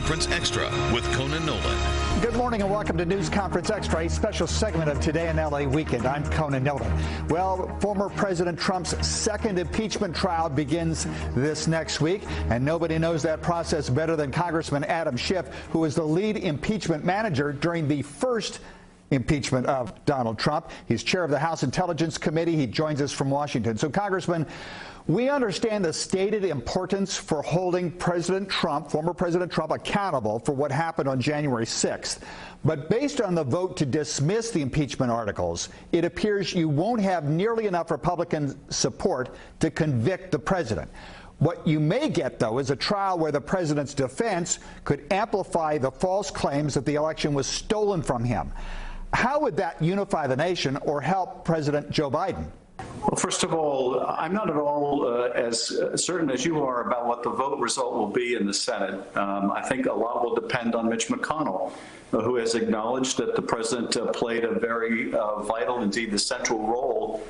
Conference Extra with Conan Nolan. Good morning and welcome to News Conference Extra, a special segment of Today in LA Weekend. I'm Conan Nolan. Well, former President Trump's second impeachment trial begins this next week, and nobody knows that process better than Congressman Adam Schiff, who was the lead impeachment manager during the first impeachment of Donald Trump. He's chair of the House Intelligence Committee. He joins us from Washington. So, Congressman, we understand the stated importance for holding President Trump, former President Trump, accountable for what happened on January 6th. But based on the vote to dismiss the impeachment articles, it appears you won't have nearly enough Republican support to convict the president. What you may get, though, is a trial where the president's defense could amplify the false claims that the election was stolen from him. How would that unify the nation or help President Joe Biden? Well, first of all, I'm not at all as certain as you are about what the vote result will be in the Senate. I think a lot will depend on Mitch McConnell, who has acknowledged that the president played a very vital, indeed the central role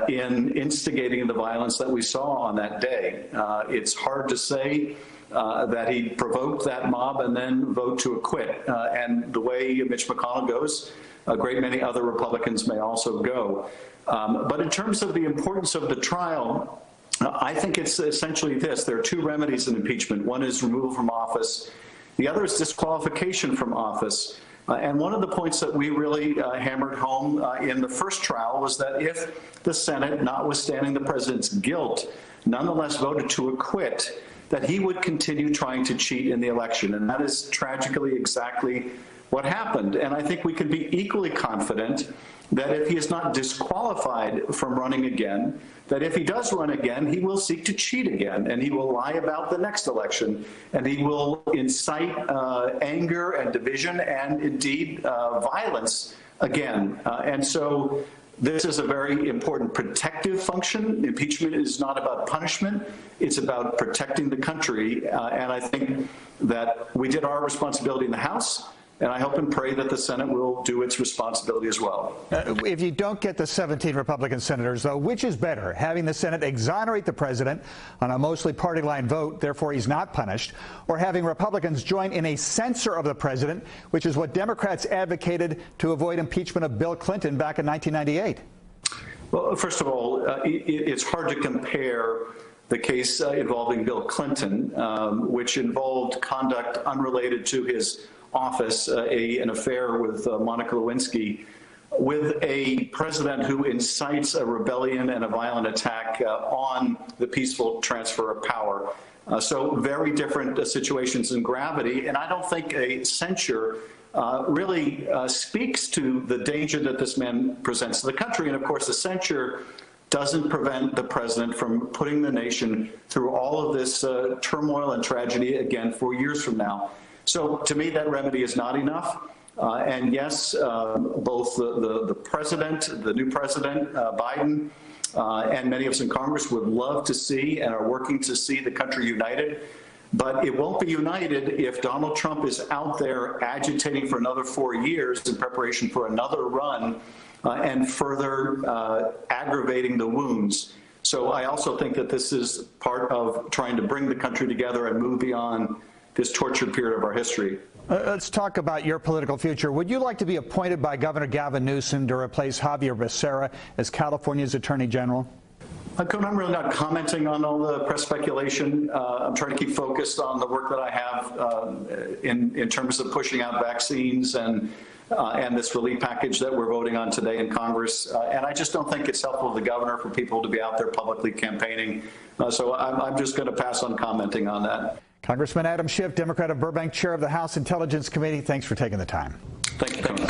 in instigating the violence that we saw on that day. It's hard to say that he provoked that mob and then vote to acquit. And the way Mitch McConnell goes, a great many other Republicans may also go. But in terms of the importance of the trial, I think it's essentially this. There are two remedies in impeachment. One is removal from office. The other is disqualification from office. And one of the points that we really hammered home in the first trial was that if the Senate, notwithstanding the president's guilt, nonetheless voted to acquit, that he would continue trying to cheat in the election. And that is tragically exactly what happened. And I think we can be equally confident that if he is not disqualified from running again, that if he does run again, he will seek to cheat again, and he will lie about the next election, and he will incite anger and division and indeed violence again. And so this is a very important protective function. Impeachment is not about punishment. It's about protecting the country. And I think that we did our responsibility in the House. And I hope and pray that the Senate will do its responsibility as well. If you don't get the 17 Republican senators, though, which is better, having the Senate exonerate the president on a mostly party line vote, therefore he's not punished, or having Republicans join in a censure of the president, which is what Democrats advocated to avoid impeachment of Bill Clinton back in 1998? Well, first of all, it's hard to compare the case involving Bill Clinton, which involved conduct unrelated to his office, an affair with Monica Lewinsky, with a president who incites a rebellion and a violent attack on the peaceful transfer of power. So very different situations in gravity, and I don't think a censure really speaks to the danger that this man presents to the country. And of course, the censure doesn't prevent the president from putting the nation through all of this turmoil and tragedy again 4 years from now. So to me, that remedy is not enough. And yes, both the president, the new president, Biden, and many of us in Congress would love to see and are working to see the country united. But it won't be united if Donald Trump is out there agitating for another 4 years in preparation for another run and further aggravating the wounds. So I also think that this is part of trying to bring the country together and move beyond this tortured period of our history. Let's talk about your political future. Would you like to be appointed by Governor Gavin Newsom to replace Javier Becerra as California's Attorney General? Conan, I'm really not commenting on all the press speculation. I'm trying to keep focused on the work that I have in terms of pushing out vaccines and this relief package that we're voting on today in Congress. And I just don't think it's helpful to the governor for people to be out there publicly campaigning. So I'm just going to pass on commenting on that. Congressman Adam Schiff, Democrat of Burbank, chair of the House Intelligence Committee, thanks for taking the time. Thank you.